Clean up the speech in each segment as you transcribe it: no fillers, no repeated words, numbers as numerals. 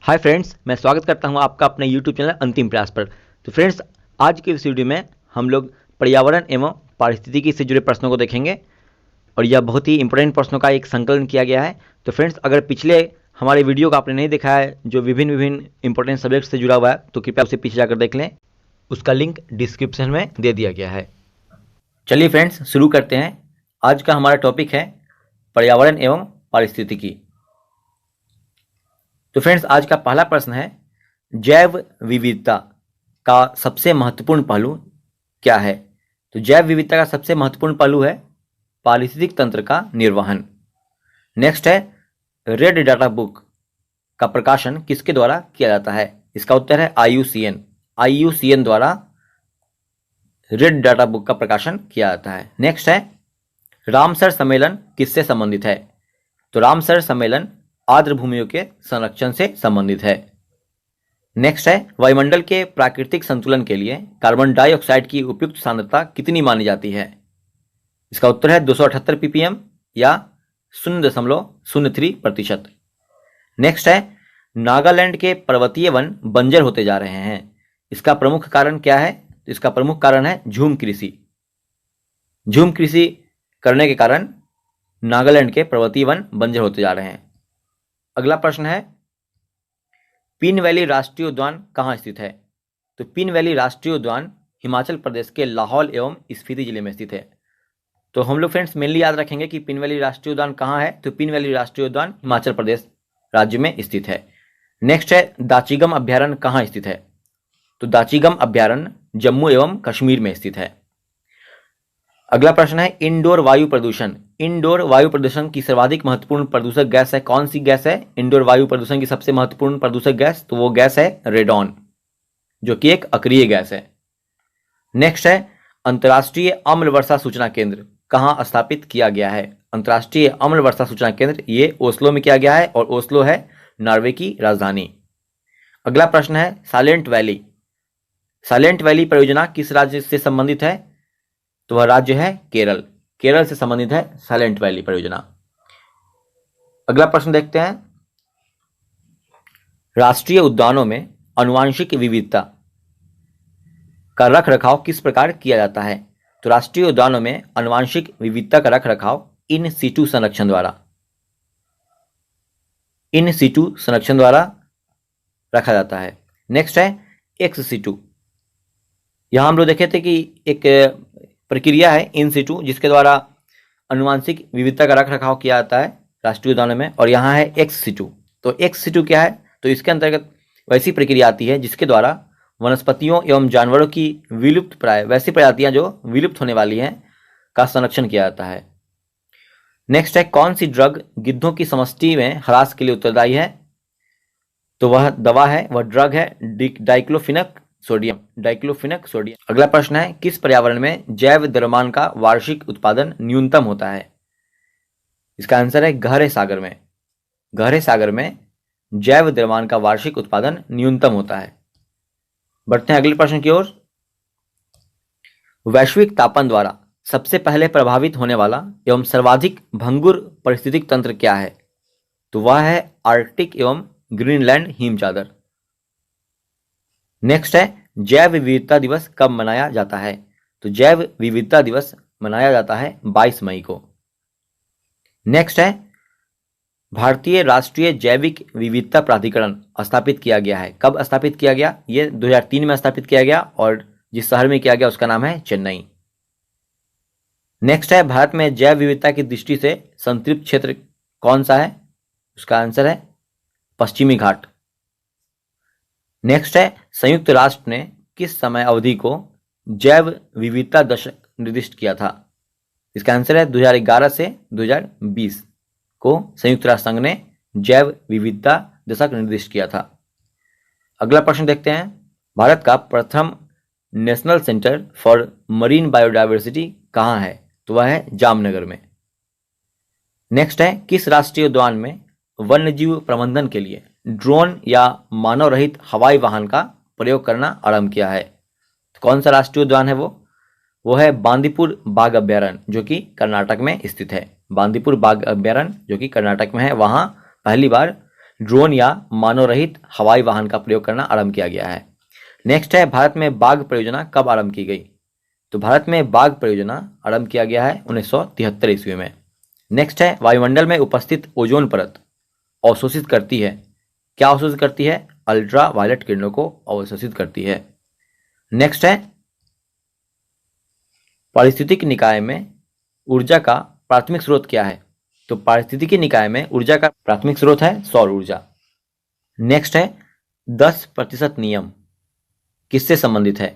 Hi friends, मैं स्वागत करता हूं आपका अपने यूट्यूब चैनल अंतिम प्रयास पर। तो फ्रेंड्स, आज के इस वीडियो में हम लोग पर्यावरण एवं पारिस्थितिकी से जुड़े प्रश्नों को देखेंगे और यह बहुत ही इंपॉर्टेंट प्रश्नों का एक संकलन किया गया है। तो फ्रेंड्स, अगर पिछले हमारे वीडियो को आपने नहीं देखा है जो विभिन्न इंपॉर्टेंट सब्जेक्ट से जुड़ा हुआ है, तो कृपया उसे पीछे जाकर देख लें। उसका लिंक डिस्क्रिप्शन में दे दिया गया है। चलिए फ्रेंड्स, शुरू करते हैं। आज का हमारा टॉपिक है पर्यावरण एवं पारिस्थितिकी। तो फ्रेंड्स, आज का पहला प्रश्न है, जैव विविधता का सबसे महत्वपूर्ण पहलू क्या है? तो जैव विविधता का सबसे महत्वपूर्ण पहलू है पारिस्थितिक तंत्र का निर्वहन। नेक्स्ट है, रेड डाटा बुक का प्रकाशन किसके द्वारा किया जाता है? इसका उत्तर है IUCN। IUCN द्वारा रेड डाटा बुक का प्रकाशन किया जाता है। नेक्स्ट है, रामसर सम्मेलन किससे संबंधित है? तो रामसर सम्मेलन आर्द्र भूमियों के संरक्षण से संबंधित है। नेक्स्ट है, वायुमंडल के प्राकृतिक संतुलन के लिए कार्बन डाइऑक्साइड की उपयुक्त सांद्रता कितनी मानी जाती है? इसका उत्तर है 278 ppm या 0.03%। नेक्स्ट है, नागालैंड के पर्वतीय वन बंजर होते जा रहे हैं। इसका प्रमुख कारण क्या है? इसका प्रमुख कारण है झूम कृषि। झूम कृषि करने के कारण नागालैंड के पर्वतीय वन बंजर होते जा रहे हैं। अगला प्रश्न है, पिन वैली राष्ट्रीय उद्यान कहाँ स्थित है? तो पिन वैली राष्ट्रीय उद्यान हिमाचल प्रदेश के लाहौल एवं स्पीति जिले में स्थित है। तो हम लोग फ्रेंड्स मेनली याद रखेंगे कि पिन वैली राष्ट्रीय उद्यान कहाँ है। तो पिन वैली राष्ट्रीय उद्यान हिमाचल प्रदेश राज्य में स्थित है। नेक्स्ट है, दाचीगम अभ्यारण्य कहाँ स्थित है? तो दाचीगम अभ्यारण्य जम्मू एवं कश्मीर में स्थित है। अगला प्रश्न है, इंडोर वायु प्रदूषण। इंडोर वायु प्रदूषण की सर्वाधिक महत्वपूर्ण प्रदूषक गैस है कौन सी गैस है? इंडोर वायु प्रदूषण की सबसे महत्वपूर्ण प्रदूषक गैस, तो वो गैस है रेडॉन, जो कि एक अक्रिय गैस है। नेक्स्ट है, अंतर्राष्ट्रीय अम्ल वर्षा सूचना केंद्र कहाँ स्थापित किया गया है? अंतर्राष्ट्रीय अम्ल वर्षा सूचना केंद्र ये ओस्लो में किया गया है और ओस्लो है नॉर्वे की राजधानी। अगला प्रश्न है, साइलेंट वैली। साइलेंट वैली परियोजना किस राज्य से संबंधित है? तो वह राज्य है केरल। केरल से संबंधित है साइलेंट वैली परियोजना। अगला प्रश्न देखते हैं, राष्ट्रीय उद्यानों में आनुवांशिक विविधता का रखरखाव किस प्रकार किया जाता है? तो राष्ट्रीय उद्यानों में आनुवांशिक विविधता का रखरखाव इन सीटू संरक्षण द्वारा रखा जाता है। नेक्स्ट है, एक्स सीटू। यहां हम लोग देखे थे कि एक प्रक्रिया है इन सीटू जिसके द्वारा आनुवांशिक विविधता का रखरखाव किया जाता है राष्ट्रीय उद्यानों में, और यहाँ है एक्स सीटू। तो एक्स सीटू क्या है? तो इसके अंतर्गत वैसी प्रक्रिया आती है जिसके द्वारा वनस्पतियों एवं जानवरों की विलुप्त प्राय वैसी प्रजातियां जो विलुप्त होने वाली हैं का संरक्षण किया जाता है। नेक्स्ट है, कौन सी ड्रग गिद्धों की समष्टि में ह्रास के लिए उत्तरदायी है? तो वह दवा है, वह ड्रग है डाइक्लोफिनक सोडियम। अगला प्रश्न है, किस पर्यावरण में जैव द्रव्यमान का वार्षिक उत्पादन न्यूनतम होता है? इसका आंसर है गहरे सागर में। गहरे सागर में जैव द्रव्यमान का वार्षिक उत्पादन न्यूनतम होता है। बढ़ते हैं अगले प्रश्न की ओर। वैश्विक तापन द्वारा सबसे पहले प्रभावित होने वाला एवं सर्वाधिक भंगुर पारिस्थितिक तंत्र क्या है? तो वह है आर्कटिक एवं ग्रीनलैंड हिमचादर। नेक्स्ट है, जैव विविधता दिवस कब मनाया जाता है? तो जैव विविधता दिवस मनाया जाता है 22 मई को। नेक्स्ट है, भारतीय राष्ट्रीय जैविक विविधता प्राधिकरण स्थापित किया गया है। कब स्थापित किया गया? ये 2003 में स्थापित किया गया और जिस शहर में किया गया उसका नाम है चेन्नई। नेक्स्ट है, भारत में जैव विविधता की दृष्टि से संतृप्त क्षेत्र कौन सा है? उसका आंसर है पश्चिमी घाट। नेक्स्ट है, संयुक्त राष्ट्र ने किस समय अवधि को जैव विविधता दशक निर्दिष्ट किया था? इसका आंसर है 2011 से 2020 को संयुक्त राष्ट्र संघ ने जैव विविधता दशक निर्दिष्ट किया था। अगला प्रश्न देखते हैं, भारत का प्रथम national centre for marine biodiversity कहाँ है? तो वह है जामनगर में। नेक्स्ट है, किस राष्ट्रीय उद्यान में वन्यजीव प्रबंधन के लिए ड्रोन या मानव रहित हवाई वाहन का प्रयोग करना आरंभ किया है? तो कौन सा राष्ट्रीय उद्यान है वो है बांदीपुर बाघ अभ्यारण्य, जो कि कर्नाटक में स्थित है। बांदीपुर बाघ अभ्यारण्य जो कि कर्नाटक में है, वहाँ पहली बार ड्रोन या मानव रहित हवाई वाहन का प्रयोग करना आरंभ किया गया है। नेक्स्ट है, भारत में बाघ परियोजना कब आरंभ की गई? तो भारत में बाघ परियोजना आरंभ किया गया है 1973 ईस्वी में। नेक्स्ट है, वायुमंडल में उपस्थित ओजोन परत अवशोषित करती है, क्या अवशोषित करती है? अल्ट्रा वायलेट किरणों को अवशोषित करती है। नेक्स्ट है, पारिस्थितिकी निकाय में ऊर्जा का प्राथमिक स्रोत क्या है? तो पारिस्थितिकी निकाय में ऊर्जा का प्राथमिक स्रोत है सौर ऊर्जा। नेक्स्ट है, 10% नियम किससे संबंधित है?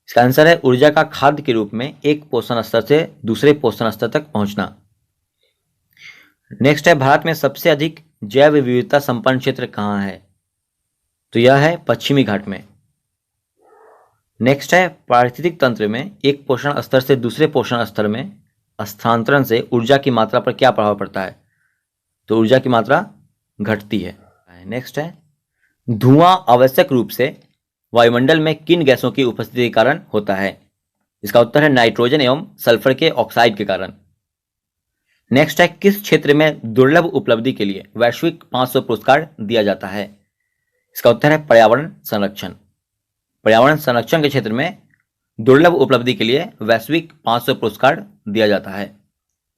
इसका आंसर है ऊर्जा का खाद्य के रूप में एक पोषण स्तर से दूसरे पोषण स्तर तक पहुंचना। नेक्स्ट है, भारत में सबसे अधिक जैव विविधता संपन्न क्षेत्र कहाँ है? तो यह है पश्चिमी घाट में। नेक्स्ट है, पारिस्थितिक तंत्र में एक पोषण स्तर से दूसरे पोषण स्तर में स्थानांतरण से ऊर्जा की मात्रा पर क्या प्रभाव पड़ता है? तो ऊर्जा की मात्रा घटती है। नेक्स्ट है, धुआं आवश्यक रूप से वायुमंडल में किन गैसों की उपस्थिति के कारण होता है? इसका उत्तर है नाइट्रोजन एवं सल्फर के ऑक्साइड के कारण। नेक्स्ट है, किस क्षेत्र में दुर्लभ उपलब्धि के लिए वैश्विक 500 पुरस्कार दिया जाता है? इसका उत्तर है पर्यावरण संरक्षण। पर्यावरण संरक्षण के क्षेत्र में दुर्लभ उपलब्धि के लिए वैश्विक 500 पुरस्कार दिया जाता है।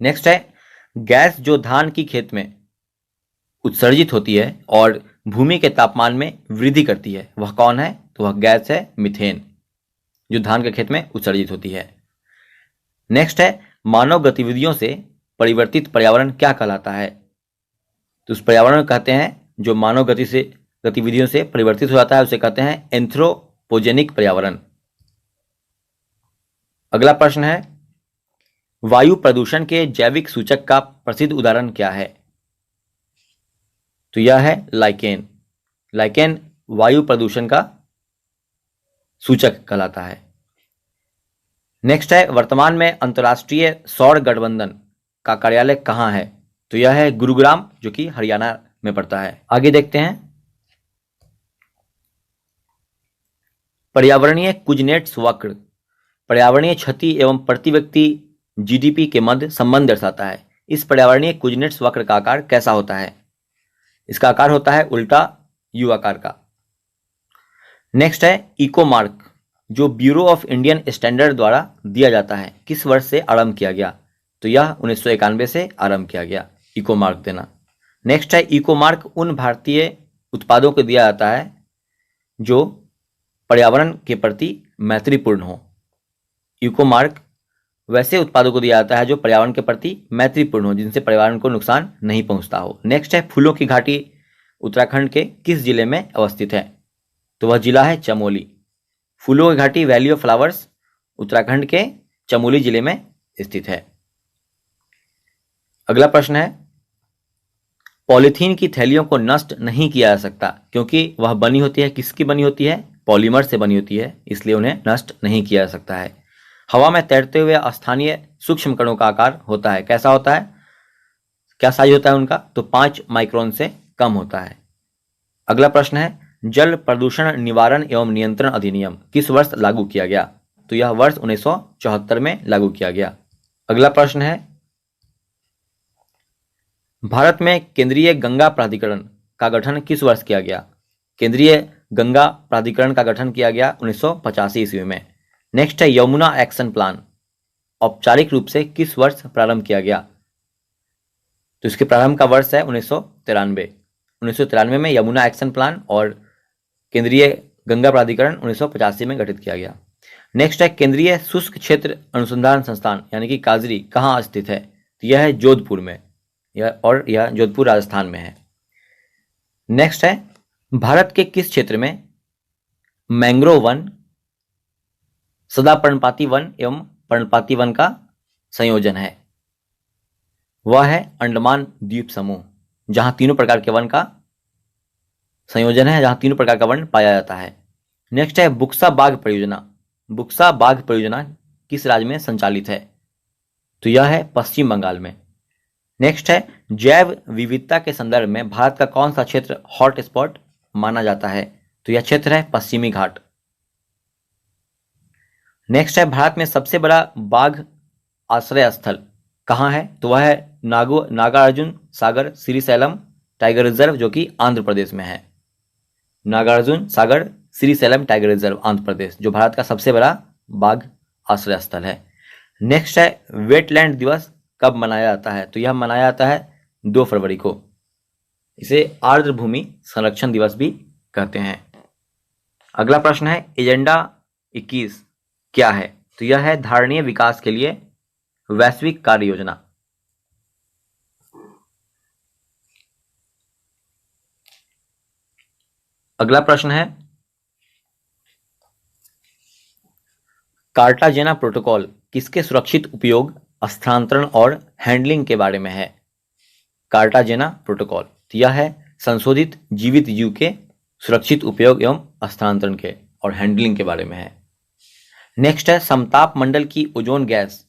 नेक्स्ट है, गैस जो धान की खेत में उत्सर्जित होती है और भूमि के तापमान में वृद्धि करती है, वह कौन है? तो वह गैस है मीथेन, जो धान के खेत में उत्सर्जित होती है। नेक्स्ट है, मानव गतिविधियों से परिवर्तित पर्यावरण क्या कहलाता है? तो उस पर्यावरण को कहते हैं जो मानव गतिविधियों से परिवर्तित हो जाता है, उसे कहते हैं एंथ्रोपोजेनिक पर्यावरण। अगला प्रश्न है, वायु प्रदूषण के जैविक सूचक का प्रसिद्ध उदाहरण क्या है? तो यह है लाइकेन। लाइकेन वायु प्रदूषण का सूचक कहलाता है। नेक्स्ट है, वर्तमान में अंतर्राष्ट्रीय सौर गठबंधन का कार्यालय कहाँ है? तो यह है गुरुग्राम, जो कि हरियाणा में पड़ता है। आगे देखते हैं, पर्यावरणीय कुजनेट्स वक्र पर्यावरणीय क्षति एवं प्रति व्यक्ति जीडीपी के मध्य संबंध दर्शाता है। इस पर्यावरणीय कुजनेट्स वक्र का आकार कैसा होता है? इसका आकार होता है उल्टा यू आकार का। नेक्स्ट है, इको मार्क जो ब्यूरो ऑफ इंडियन स्टैंडर्ड द्वारा दिया जाता है, किस वर्ष से आरंभ किया गया? तो यह 1991 से आरंभ किया गया इको मार्क देना। नेक्स्ट है, इको मार्क उन भारतीय उत्पादों को दिया जाता है जो पर्यावरण के प्रति मैत्रीपूर्ण हो। इको मार्क वैसे उत्पादों को दिया जाता है जो पर्यावरण के प्रति मैत्रीपूर्ण हो, जिनसे पर्यावरण को नुकसान नहीं पहुंचता हो। नेक्स्ट है, फूलों की घाटी उत्तराखंड के किस जिले में अवस्थित है? तो वह जिला है चमोली। फूलों की घाटी वैली ऑफ फ्लावर्स उत्तराखंड के चमोली जिले में स्थित है। अगला प्रश्न है, पॉलीथीन की थैलियों को नष्ट नहीं किया जा सकता क्योंकि वह बनी होती है, किसकी बनी होती है? पॉलीमर से बनी होती है, इसलिए उन्हें नष्ट नहीं किया जा सकता है। हवा में तैरते हुए स्थानीय सूक्ष्म कणों का आकार होता है, कैसा होता है? क्या साइज होता है उनका? तो 5 माइक्रोन से कम होता है। अगला प्रश्न है, जल प्रदूषण निवारण एवं नियंत्रण अधिनियम किस वर्ष लागू किया गया? तो यह वर्ष 1974 में लागू किया गया। अगला प्रश्न है, भारत में केंद्रीय गंगा प्राधिकरण का गठन किस वर्ष किया गया? केंद्रीय गंगा प्राधिकरण का गठन किया गया 1985 ईस्वी में। नेक्स्ट है, यमुना एक्शन प्लान औपचारिक रूप से किस वर्ष प्रारंभ किया गया? तो इसके प्रारंभ का वर्ष है 1993। 1993 में यमुना एक्शन प्लान और केंद्रीय गंगा प्राधिकरण 1985 में गठित किया गया। नेक्स्ट है, केंद्रीय शुष्क क्षेत्र अनुसंधान संस्थान यानी कि काजरी कहाँ स्थित है? तो यह है जोधपुर में, यह जोधपुर राजस्थान में है। नेक्स्ट है, भारत के किस क्षेत्र में मैंग्रोव वन, सदा पर्णपाती वन एवं पर्णपाती वन का संयोजन है? वह है अंडमान द्वीप समूह, जहां तीनों प्रकार के वन का संयोजन है, जहां तीनों प्रकार का वन पाया जाता है। नेक्स्ट है, बुक्सा बाघ परियोजना। बुक्सा बाघ परियोजना किस राज्य में संचालित है? तो यह है पश्चिम बंगाल में। नेक्स्ट है, जैव विविधता के संदर्भ में भारत का कौन सा क्षेत्र हॉट स्पॉट माना जाता है? तो यह क्षेत्र है पश्चिमी घाट। नेक्स्ट है, भारत में सबसे बड़ा बाघ आश्रय स्थल कहाँ है? तो वह है नागार्जुन सागर श्रीशैलम टाइगर रिजर्व जो कि आंध्र प्रदेश में है। नागार्जुन सागर श्रीशैलम टाइगर रिजर्व आंध्र प्रदेश, जो भारत का सबसे बड़ा बाघ आश्रय स्थल है। नेक्स्ट है वेटलैंड दिवस कब मनाया जाता है? तो यह मनाया जाता है 2 फरवरी को। इसे आर्द्र भूमि संरक्षण दिवस भी कहते हैं। अगला प्रश्न है एजेंडा 21 क्या है? तो यह है धारणीय विकास के लिए वैश्विक कार्य योजना। अगला प्रश्न है कार्टाजेना प्रोटोकॉल किसके सुरक्षित उपयोग, स्थानांतरण और हैंडलिंग के बारे में है? कार्टाजेना प्रोटोकॉल तो यह है संशोधित जीवित जीव के सुरक्षित उपयोग एवं स्थानांतरण के और हैंडलिंग के बारे में है। नेक्स्ट है समताप मंडल की ओजोन गैस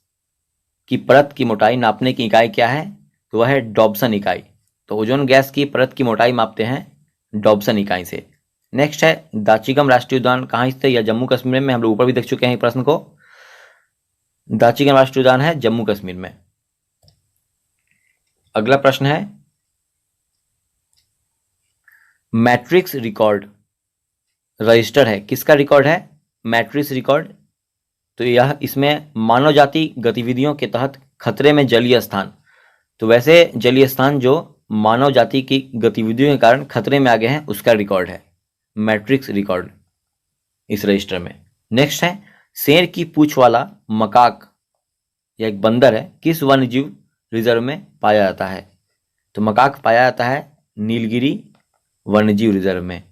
की परत की मोटाई नापने की इकाई क्या है? तो वह है डॉब्सन इकाई। तो ओजोन गैस की परत की मोटाई मापते हैं डॉब्सन इकाई से। नेक्स्ट है दाचिगम राष्ट्रीय उद्यान कहाँ स्थित है? या जम्मू कश्मीर में, हम लोग ऊपर भी देख चुके हैं प्रश्न को। दाचिगम राष्ट्रीय उद्यान है जम्मू कश्मीर में। अगला प्रश्न है मैट्रिक्स रिकॉर्ड रजिस्टर है, किसका रिकॉर्ड है? Matrix record. तो यह इसमें मानव जाति गतिविधियों के तहत खतरे में जलीय स्थान, तो वैसे जलीय स्थान जो मानव जाति की गतिविधियों के कारण खतरे में आ गए हैं उसका रिकॉर्ड है मैट्रिक्स रिकॉर्ड इस रजिस्टर में। नेक्स्ट है शेर की पूंछ वाला मकाक यह एक बंदर है, किस वन्यजीव रिजर्व में पाया जाता है? तो मकाक पाया जाता है नीलगिरी वन्यजीव रिजर्व में।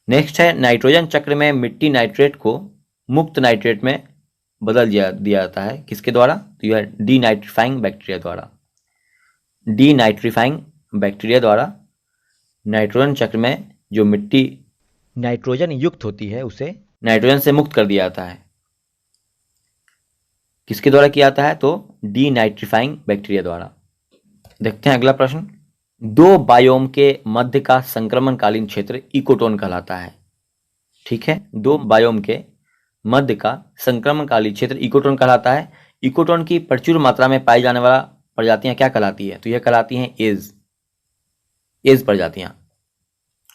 नेक्स्ट है नाइट्रोजन चक्र में मिट्टी नाइट्रेट को मुक्त नाइट्रेट में बदल दिया जाता है, किसके द्वारा? तो यह डीनाइट्रीफाइंग बैक्टीरिया द्वारा। डीनाइट्रीफाइंग बैक्टीरिया द्वारा नाइट्रोजन चक्र में जो मिट्टी नाइट्रोजन युक्त होती है उसे नाइट्रोजन से मुक्त कर दिया जाता है, किसके द्वारा किया जाता है? तो डीनाइट्रीफाइंग बैक्टीरिया द्वारा। देखते हैं अगला प्रश्न। 2 बायोम के मध्य का संक्रमणकालीन क्षेत्र इकोटोन कहलाता है। ठीक है, 2 बायोम के मध्य का संक्रमणकालीन क्षेत्र इकोटोन कहलाता है। इकोटोन की प्रचुर मात्रा में पाई जाने वाला प्रजातियां क्या कहलाती है? तो यह कहलाती हैं एज प्रजातियां।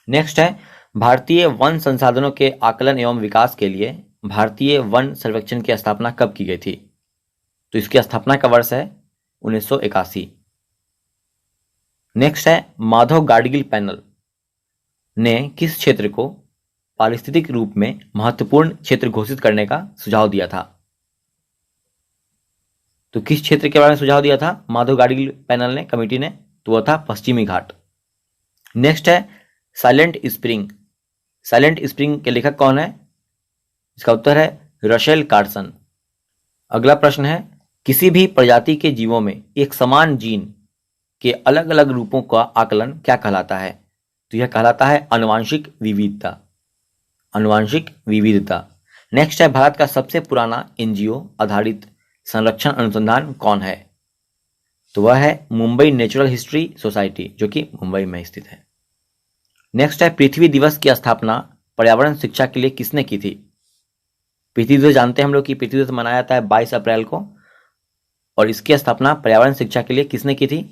नेक्स्ट है भारतीय वन संसाधनों के आकलन एवं विकास के लिए भारतीय वन सर्वेक्षण की स्थापना कब की गई थी? तो इसकी स्थापना का वर्ष है 1981। नेक्स्ट है माधव गाडगिल पैनल ने किस क्षेत्र को पारिस्थितिक रूप में महत्वपूर्ण क्षेत्र घोषित करने का सुझाव दिया था? तो किस क्षेत्र के बारे में सुझाव दिया था माधव गाडगिल पैनल ने, कमेटी ने? तो वह था पश्चिमी घाट। नेक्स्ट है साइलेंट स्प्रिंग के लेखक कौन है? इसका उत्तर है रशेल कार्सन। अगला प्रश्न है किसी भी प्रजाति के जीवों में एक समान जीन के अलग अलग रूपों का आकलन क्या कहलाता है? तो यह कहलाता है आनुवांशिक विविधता। नेक्स्ट है भारत का सबसे पुराना एनजीओ आधारित संरक्षण अनुसंधान कौन है? तो वह है मुंबई नेचुरल हिस्ट्री सोसाइटी जो कि मुंबई में स्थित है। नेक्स्ट है पृथ्वी दिवस की स्थापना पर्यावरण शिक्षा के लिए किसने की थी? पृथ्वी दिवस जानते हैं हम लोग कि पृथ्वी दिवस मनाया जाता है 22 अप्रैल को, और इसकी स्थापना पर्यावरण शिक्षा के लिए किसने की थी?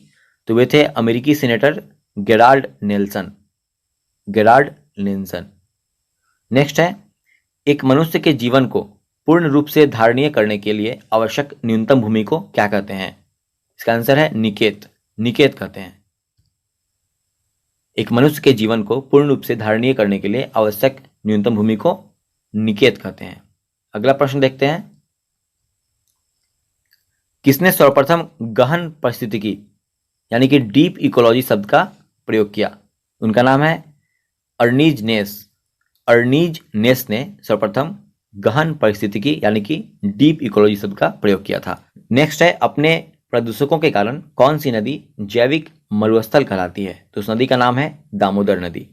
तो वे थे अमेरिकी सीनेटर गेराल्ड नेल्सन। नेक्स्ट है एक मनुष्य के जीवन को पूर्ण रूप से धारणीय करने के लिए आवश्यक न्यूनतम भूमि को क्या कहते हैं? इसका आंसर है निकेत कहते हैं। एक मनुष्य के जीवन को पूर्ण रूप से धारणीय करने के लिए आवश्यक न्यूनतम भूमि को निकेत कहते हैं। अगला प्रश्न देखते हैं किसने सर्वप्रथम गहन पारिस्थितिकी यानी कि डीप इकोलॉजी शब्द का प्रयोग किया? उनका नाम है अर्नीज नेस ने सर्वप्रथम गहन पारिस्थितिकी यानी कि डीप इकोलॉजी शब्द का प्रयोग किया था। नेक्स्ट है अपने प्रदूषकों के कारण कौन सी नदी जैविक मरुस्थल कहलाती है? तो उस नदी का नाम है दामोदर नदी।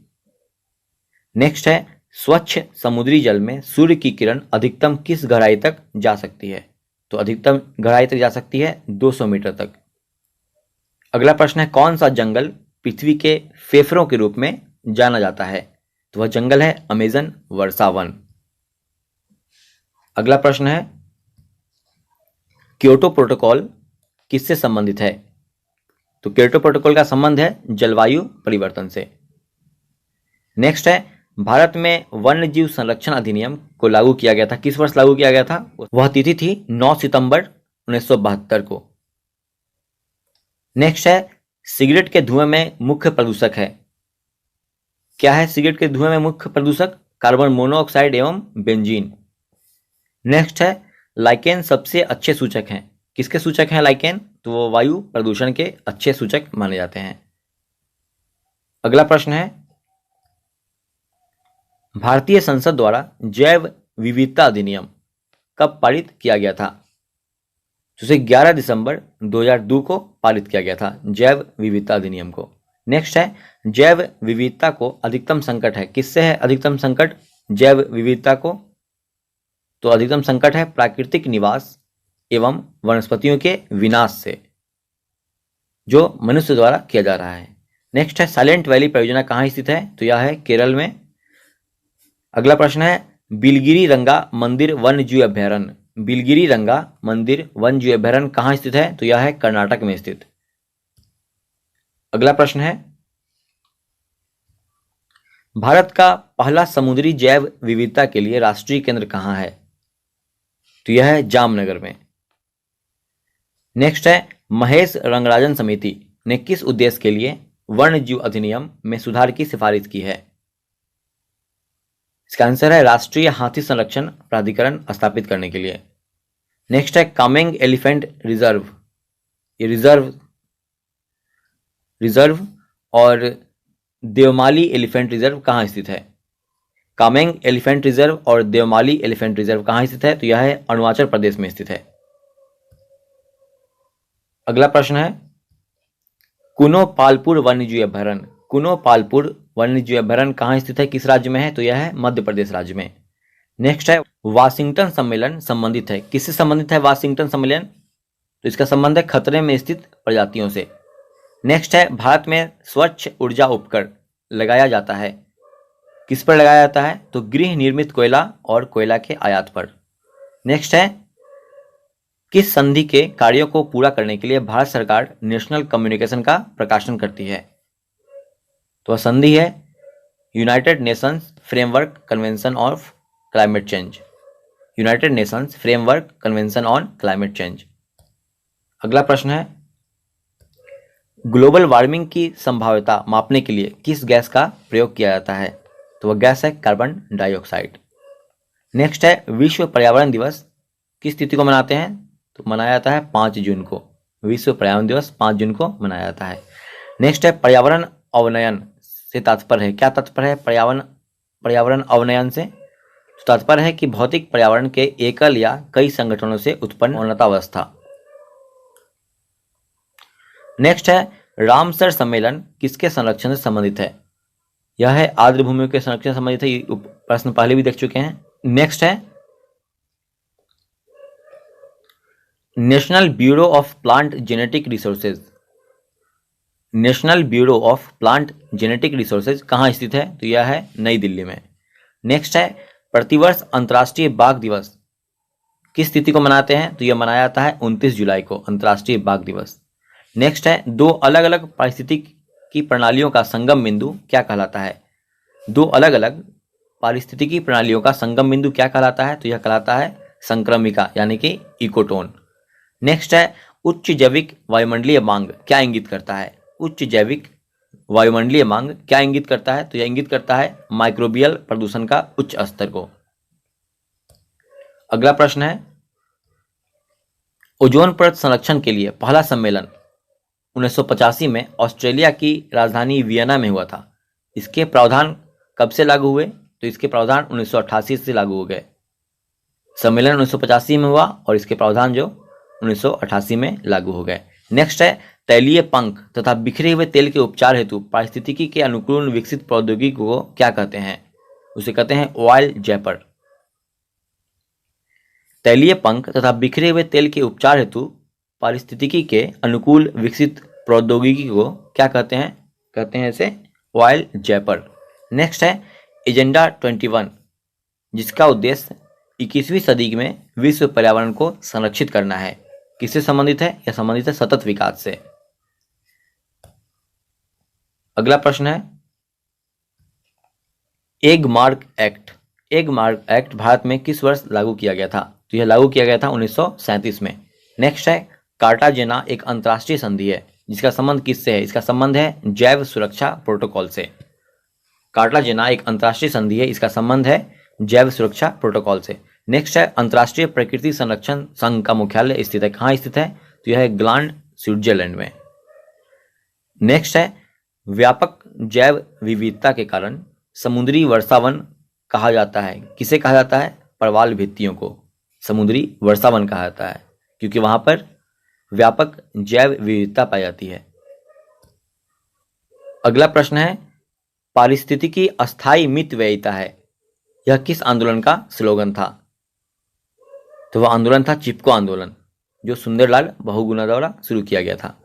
नेक्स्ट है स्वच्छ समुद्री जल में सूर्य की किरण अधिकतम किस गहराई तक जा सकती है? तो अधिकतम गहराई तक जा सकती है 200 मीटर तक। अगला प्रश्न है कौन सा जंगल पृथ्वी के फेफड़ों के रूप में जाना जाता है? तो वह जंगल है अमेजन वर्षा वन। अगला प्रश्न है क्योटो प्रोटोकॉल किससे संबंधित है? तो तो क्योटो प्रोटोकॉल का संबंध है जलवायु परिवर्तन से। नेक्स्ट है, भारत में वन्य जीव संरक्षण अधिनियम को लागू किया गया था। किस वर्ष लागू किया गया था? वह तिथि थी 9 सितंबर 1972 को। नेक्स्ट है, सिगरेट के धुएं में मुख्य प्रदूषक है। क्या है सिगरेट के धुएं में मुख्य प्रदूषक? कार्बन मोनोऑक्साइड एवं बेंजीन। नेक्स्ट है, लाइकेन सबसे अच्छे सूचक हैं। किसके सूचक हैं लाइकेन? तो वो वायु प्रदूषण के अच्छे सूचक माने जाते हैं। अगला प्रश्न है, भारतीय संसद द्वारा जैव विविधता अधिनियम कब पारित किया गया था? तो उसे 11 दिसंबर 2002 को पारित किया गया था, जैव विविधता अधिनियम को। नेक्स्ट है, जैव विविधता को अधिकतम संकट है। किससे है अधिकतम संकट जैव विविधता को? तो अधिकतम संकट है प्राकृतिक निवास एवं वनस्पतियों के विनाश से, जो मनुष्य द्वारा किया जा रहा है। नेक्स्ट है, साइलेंट वैली परियोजना कहाँ स्थित है? तो यह है केरल में। अगला प्रश्न है, बिलगिरी रंगा मंदिर वन्य जीव अभयारण्य। बिलगिरी रंगा मंदिर वन्य जीव अभयारण्य कहाँ स्थित है? तो यह है कर्नाटक में स्थित। अगला प्रश्न है, भारत का पहला समुद्री जैव विविधता के लिए राष्ट्रीय केंद्र कहाँ है? तो यह है जामनगर में। नेक्स्ट है, महेश रंगराजन समिति ने किस उद्देश्य के लिए वन्य जीव अधिनियम में सुधार की सिफारिश की है? इसका आंसर है राष्ट्रीय हाथी संरक्षण प्राधिकरण स्थापित करने के लिए। नेक्स्ट है, कामेंग एलिफेंट रिजर्व। ये रिजर्व और देवमाली एलिफेंट रिजर्व कहाँ स्थित है? कामेंग एलिफेंट रिजर्व और देवमाली एलिफेंट रिजर्व कहाँ स्थित है? तो यह है अरुणाचल प्रदेश में स्थित है। अगला प्रश्न है, कुनो पालपुर वन्यजीव अभयारण्य। कुनो पालपुर वन्यजीव अभयारण्य कहाँ स्थित है? किस राज्य में है? तो यह है मध्य प्रदेश राज्य में। नेक्स्ट है, वाशिंगटन सम्मेलन संबंधित है। किससे संबंधित है वाशिंगटन सम्मेलन? तो इसका संबंध है खतरे में स्थित प्रजातियों से। नेक्स्ट है, भारत में स्वच्छ ऊर्जा उपकर लगाया जाता है। किस पर लगाया जाता है? तो गृह निर्मित कोयला और कोयला के आयात पर। नेक्स्ट है, किस संधि के कार्यों को पूरा करने के लिए भारत सरकार नेशनल कम्युनिकेशन का प्रकाशन करती है? तो संधि है United Nations framework convention of climate change. United Nations framework convention on climate change. अगला प्रश्न है, ग्लोबल वार्मिंग की संभाव्यता मापने के लिए किस गैस का प्रयोग किया जाता है? तो वह गैस है कार्बन डाइऑक्साइड। नेक्स्ट है, विश्व पर्यावरण दिवस किस तिथि को मनाते हैं? तो मनाया जाता है 5 जून को। विश्व पर्यावरण दिवस 5 जून को मनाया जाता है। नेक्स्ट है, पर्यावरण अवनयन से तात्पर्य है। क्या तात्पर्य है पर्यावरण अवनयन से? तो तात्पर्य है कि भौतिक पर्यावरण के एकल या कई संगठनों से उत्पन्न अवस्था। नेक्स्ट है, रामसर सम्मेलन किसके संरक्षण से संबंधित है? यह है आर्द्र भूमियों के संरक्षण से संबंधित है। ये प्रश्न पहले भी देख चुके हैं। नेक्स्ट है, national bureau of plant genetic resources. National bureau of plant genetic resources कहाँ स्थित है? तो यह है नई दिल्ली में। नेक्स्ट है, प्रतिवर्ष अंतर्राष्ट्रीय बाघ दिवस किस तिथि को मनाते हैं? तो यह मनाया जाता है 29 जुलाई को, अंतर्राष्ट्रीय बाघ दिवस। नेक्स्ट है, दो अलग अलग पारिस्थितिकी प्रणालियों का संगम बिंदु क्या कहलाता है? दो अलग अलग पारिस्थितिकी प्रणालियों का संगम बिंदु क्या कहलाता है? तो यह कहलाता है संक्रमिका यानी कि इकोटोन। नेक्स्ट है, उच्च जैविक वायुमंडलीय मांग क्या इंगित करता है? उच्च जैविक वायुमंडलीय मांग क्या इंगित करता है? तो यह इंगित करता है माइक्रोबियल प्रदूषण का उच्च स्तर को। अगला प्रश्न है, ओजोन परत संरक्षण के लिए पहला सम्मेलन 1985 में ऑस्ट्रेलिया की राजधानी वियना में हुआ था। इसके प्रावधान कब से लागू हुए? तो इसके प्रावधान 1988 से लागू हो गए। सम्मेलन 1985 में हुआ और इसके प्रावधान जो 1988 में लागू हो गए। नेक्स्ट है, तैलीय पंख तथा बिखरे हुए तेल के उपचार हेतु पारिस्थितिकी के अनुकूल विकसित प्रौद्योगिकी को क्या कहते हैं? उसे कहते हैं ऑयल जैपर। तैलीय पंख तथा बिखरे हुए तेल के उपचार हेतु पारिस्थितिकी के अनुकूल विकसित प्रौद्योगिकी को क्या कहते हैं? कहते हैं इसे ऑयल जैपर। नेक्स्ट है, एजेंडा 21 जिसका उद्देश्य 21वीं सदी में विश्व पर्यावरण को संरक्षित करना है। किससे संबंधित है? यह संबंधित है सतत विकास से। अगला प्रश्न है egg mark act. Egg mark act Bharat में किस वर्ष लागू किया गया था? तो यह लागू किया गया था 1937 में। नेक्स्ट है कार्टाजेना एक अंतर्राष्ट्रीय संधि है जिसका संबंध किससे है? इसका संबंध है जैव सुरक्षा प्रोटोकॉल से। कार्टाजेना एक अंतर्राष्ट्रीय संधि है, इसका संबंध है जैव सुरक्षा प्रोटोकॉल से। नेक्स्ट है अंतर्राष्ट्रीय प्रकृति संरक्षण संघ का मुख्यालय स्थित है, कहाँ स्थित है? तो यह है ग्लांड, स्विट्जरलैंड में। नेक्स्ट है व्यापक जैव विविधता के कारण समुद्री वर्षावन कहा जाता है, किसे कहा जाता है? प्रवाल भित्तियों को समुद्री वर्षावन कहा जाता है क्योंकि वहां पर व्यापक जैव विविधता पाई जाती है। अगला प्रश्न है पारिस्थितिकी अस्थायी मितव्ययिता है, यह किस आंदोलन का स्लोगन था? तो वह आंदोलन था चिपको आंदोलन, जो सुंदरलाल बहुगुणा द्वारा शुरू किया गया था।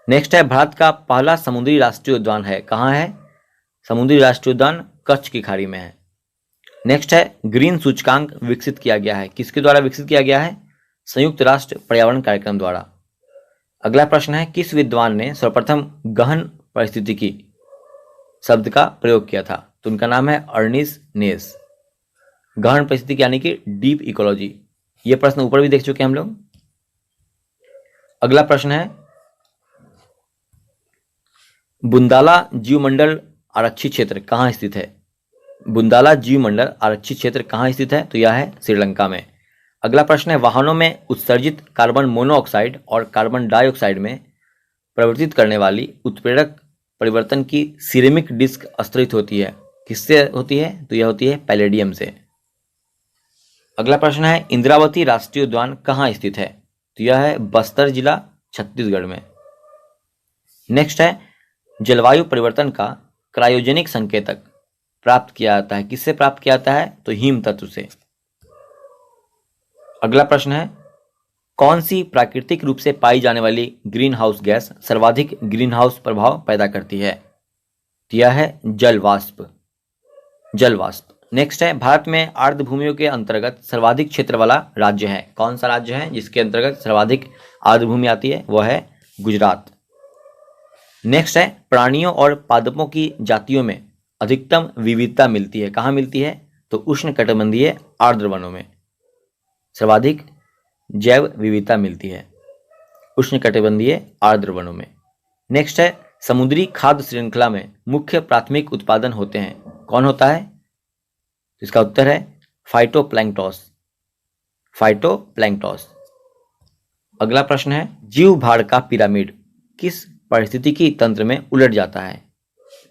नेक्स्ट है भारत का पहला समुद्री राष्ट्रीय उद्यान है, कहाँ है? समुद्री राष्ट्रीय उद्यान कच्छ की खाड़ी में है। नेक्स्ट है ग्रीन सूचकांक विकसित किया गया है, किसके द्वारा विकसित किया गया है? संयुक्त राष्ट्र पर्यावरण कार्यक्रम द्वारा। अगला प्रश्न है किस विद्वान ने सर्वप्रथम गहन पारिस्थितिकी शब्द का प्रयोग किया था? तो उनका नाम है अर्निस्ट नेस। गहन परिस्थितिकी यानी कि डीप इकोलॉजी, ये प्रश्न ऊपर भी देख चुके हैं हम लोग। अगला प्रश्न है बुंदाला जीवमंडल आरक्षित क्षेत्र कहाँ स्थित है? बुंदाला जीवमंडल आरक्षित क्षेत्र कहाँ स्थित है? तो यह है श्रीलंका में। अगला प्रश्न है वाहनों में उत्सर्जित कार्बन मोनोऑक्साइड और कार्बन डाइऑक्साइड में परिवर्तित करने वाली उत्प्रेरक परिवर्तन की सिरेमिक डिस्क स्तरित होती है, किससे होती है? तो यह होती है पैलेडियम से। अगला प्रश्न है इंद्रावती राष्ट्रीय उद्यान कहाँ स्थित है? तो यह है बस्तर जिला, छत्तीसगढ़ में। नेक्स्ट है जलवायु परिवर्तन का क्रायोजेनिक संकेतक प्राप्त किया जाता है, किससे प्राप्त किया जाता है? तो हिम तत्व से। अगला प्रश्न है कौन सी प्राकृतिक रूप से पाई जाने वाली ग्रीन हाउस गैस सर्वाधिक ग्रीन हाउस प्रभाव पैदा करती है? तो यह है जल वाष्प। नेक्स्ट है भारत में आर्द्रभूमियों के अंतर्गत सर्वाधिक क्षेत्र वाला राज्य है, कौन सा राज्य है जिसके अंतर्गत सर्वाधिक आर्द्रभूमि आती है? वह है गुजरात। नेक्स्ट है प्राणियों और पादपों की जातियों में अधिकतम विविधता मिलती है, कहाँ मिलती है? तो उष्णकटिबंधीय आर्द्र वनों में सर्वाधिक जैव विविधता मिलती है, उष्णकटिबंधीय आर्द्र वनों में। नेक्स्ट है समुद्री खाद्य श्रृंखला में मुख्य प्राथमिक उत्पादन होते हैं, कौन होता है? इसका उत्तर है फाइटोप्लैंक्टोस। अगला प्रश्न है जीव भार का पिरामिड किस पारिस्थितिकी तंत्र में उलट जाता है?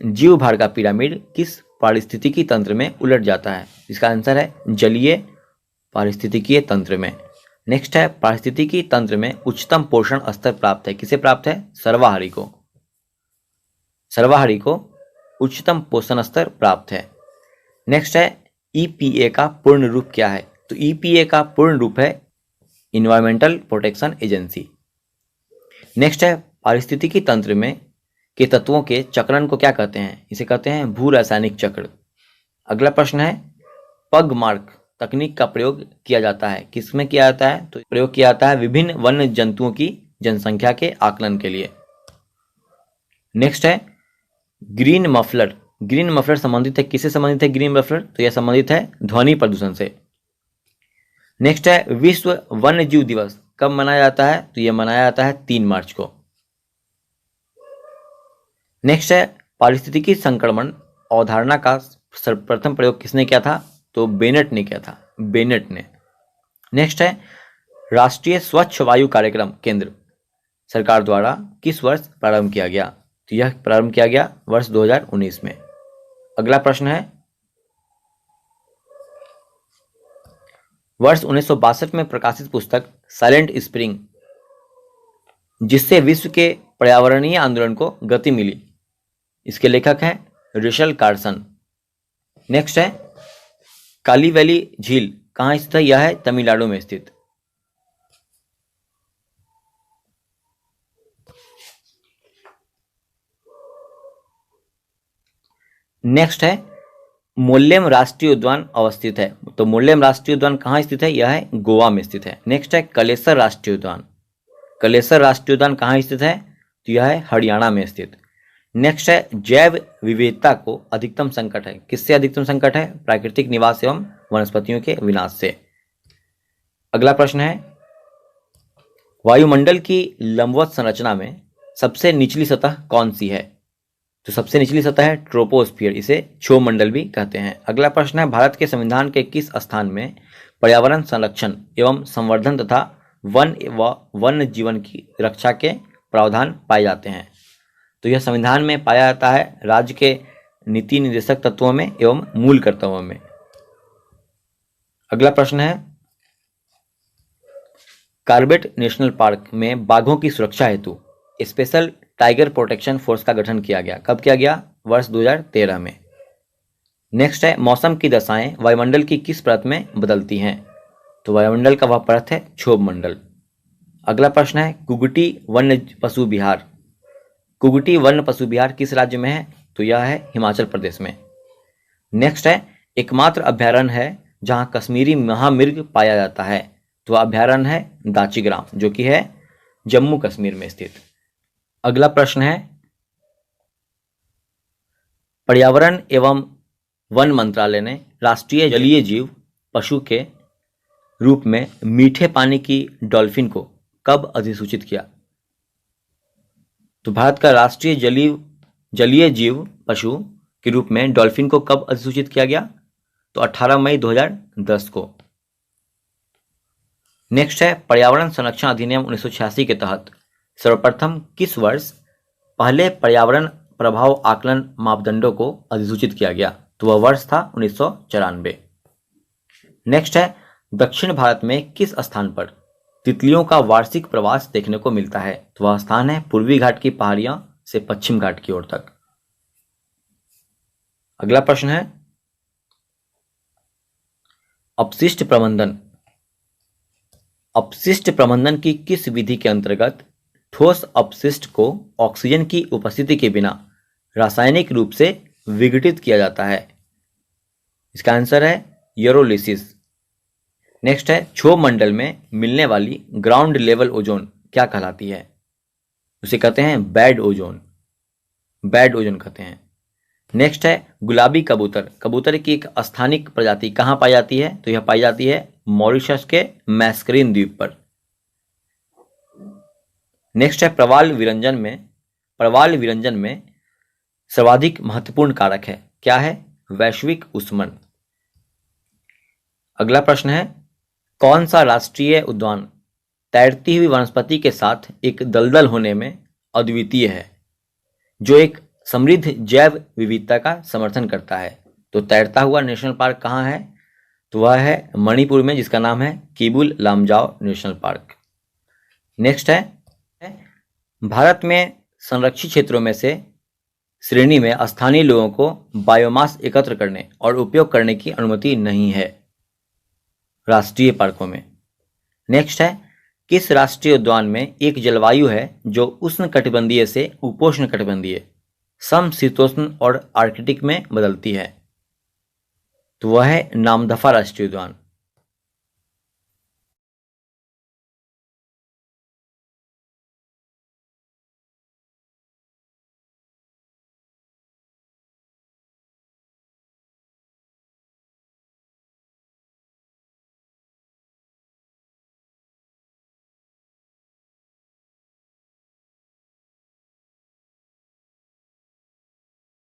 जीव भार का पिरामिड किस पारिस्थितिकी तंत्र में उलट जाता है? इसका आंसर है जलीय पारिस्थितिकीय तंत्र में। नेक्स्ट है पारिस्थितिकी तंत्र में उच्चतम पोषण स्तर प्राप्त है, किसे प्राप्त है? सर्वाहारी को उच्चतम पोषण स्तर प्राप्त है। नेक्स्ट है ईपीए का पूर्ण रूप क्या है? तो ईपीए का पूर्ण रूप है इन्वायरमेंटल प्रोटेक्शन एजेंसी। नेक्स्ट है पारिस्थितिकी तंत्र में के तत्वों के चक्रण को क्या कहते हैं? इसे कहते हैं भू रासायनिक चक्र। अगला प्रश्न है पग मार्क तकनीक का प्रयोग किया जाता है, किसमें किया जाता है? तो प्रयोग किया जाता है विभिन्न वन्य जंतुओं की जनसंख्या के आकलन के लिए। नेक्स्ट है ग्रीन मफलर संबंधित है, किससे संबंधित है ग्रीन मफलर? तो यह संबंधित है ध्वनि प्रदूषण से। नेक्स्ट है विश्व वन्य जीव दिवस कब मनाया जाता है? तो यह मनाया जाता है 3 मार्च को। नेक्स्ट है पारिस्थितिकी संक्रमण अवधारणा का सर्वप्रथम प्रयोग किसने किया था? तो बेनेट ने किया था, बेनेट ने। नेक्स्ट है राष्ट्रीय स्वच्छ वायु कार्यक्रम केंद्र सरकार द्वारा किस वर्ष प्रारंभ किया गया? तो यह प्रारंभ किया गया वर्ष 2019 में। अगला प्रश्न है वर्ष 1962 में प्रकाशित पुस्तक साइलेंट स्प्रिंग जिससे विश्व के पर्यावरणीय आंदोलन को गति मिली, इसके लेखक हैं रिचर्ड कार्सन। नेक्स्ट है काली वैली झील कहाँ स्थित है? यह है तमिलनाडु में स्थित। नेक्स्ट है मोल्लेम राष्ट्रीय उद्यान अवस्थित है, तो मोल्लेम राष्ट्रीय उद्यान कहाँ स्थित है? यह है गोवा में स्थित है। नेक्स्ट है कलेसर राष्ट्रीय उद्यान कहाँ स्थित है? तो यह है हरियाणा में स्थित। नेक्स्ट है जैव विविधता को अधिकतम संकट है। किससे अधिकतम संकट है? प्राकृतिक निवास एवं वनस्पतियों के विनाश से। अगला प्रश्न है वायुमंडल की लंबवत संरचना में सबसे निचली सतह कौन सी है? तो सबसे निचली सतह है ट्रोपोस्फियर, इसे क्षोभमंडल भी कहते हैं। अगला प्रश्न है भारत के संविधान के किस स्थान में पर्यावरण संरक्षण एवं संवर्धन तथा वन व वन्य जीवन की रक्षा के प्रावधान पाए जाते हैं? तो यह संविधान में पाया जाता है राज्य के नीति निर्देशक तत्वों में एवं मूल कर्तव्यों में। अगला प्रश्न है कॉर्बेट नेशनल पार्क में बाघों की सुरक्षा हेतु स्पेशल टाइगर प्रोटेक्शन फोर्स का गठन किया गया। कब किया गया? वर्ष 2013 में। नेक्स्ट है मौसम की दशाएं वायुमंडल की किस परत में बदलती हैं? तो वायुमंडल का वह परत है क्षोभमंडल। अगला प्रश्न है कुगटी वन्य पशु विहार। कुगटी वन्य पशु विहार किस राज्य में है? तो यह है हिमाचल प्रदेश में। नेक्स्ट है एकमात्र अभ्यारण्य है जहां कश्मीरी महामृग पाया जाता है। तो अभ्यारण्य है दाचीग्राम, जो कि है जम्मू कश्मीर में स्थित। अगला प्रश्न है पर्यावरण एवं वन मंत्रालय ने राष्ट्रीय जलीय जीव पशु के रूप में मीठे पानी की डॉल्फिन को कब अधिसूचित किया? तो भारत का राष्ट्रीय जलीय जीव पशु के रूप में डॉल्फिन को कब अधिसूचित किया गया? तो 18 मई 2010 को। नेक्स्ट है पर्यावरण संरक्षण अधिनियम 1986 के तहत सर्वप्रथम किस वर्ष पहले पर्यावरण प्रभाव आकलन मापदंडों को अधिसूचित किया गया? तो वह वर्ष था 1994। नेक्स्ट है दक्षिण भारत में किस स्थान पर तितलियों का वार्षिक प्रवास देखने को मिलता है? तो वह स्थान है पूर्वी घाट की पहाड़ियां से पश्चिम घाट की ओर तक। अगला प्रश्न है अपशिष्ट प्रबंधन। अपशिष्ट प्रबंधन की किस विधि के अंतर्गत ठोस अपशिष्ट को ऑक्सीजन की उपस्थिति के बिना रासायनिक रूप से विघटित किया जाता है? इसका आंसर है यूरोलिसिस। नेक्स्ट है क्षोभमंडल में मिलने वाली ग्राउंड लेवल ओजोन क्या कहलाती है? उसे कहते हैं बैड ओजोन। बैड ओजोन कहते हैं। नेक्स्ट है गुलाबी कबूतर। कबूतर की एक स्थानिक प्रजाति कहाँ पाई जाती है? तो यह पाई जाती है मॉरिशस के मैस्करीन द्वीप पर। नेक्स्ट है प्रवाल विरंजन में सर्वाधिक महत्वपूर्ण कारक है, क्या है? वैश्विक ऊष्मन। अगला प्रश्न है कौन सा राष्ट्रीय उद्यान तैरती हुई वनस्पति के साथ एक दलदल होने में अद्वितीय है, जो एक समृद्ध जैव विविधता का समर्थन करता है? तो तैरता हुआ नेशनल पार्क कहाँ है? तो वह है मणिपुर में, जिसका नाम है Keibul Lamjao national park. Next है भारत में संरक्षित क्षेत्रों में से श्रेणी में स्थानीय लोगों को बायोमास एकत्र करने और उपयोग करने की अनुमति नहीं है राष्ट्रीय पार्कों में। नेक्स्ट है किस राष्ट्रीय उद्यान में एक जलवायु है जो उष्णकटिबंधीय से उपोष्णकटिबंधीय, समशीतोष्ण और आर्कटिक में बदलती है? तो वह है नामदफा राष्ट्रीय उद्यान।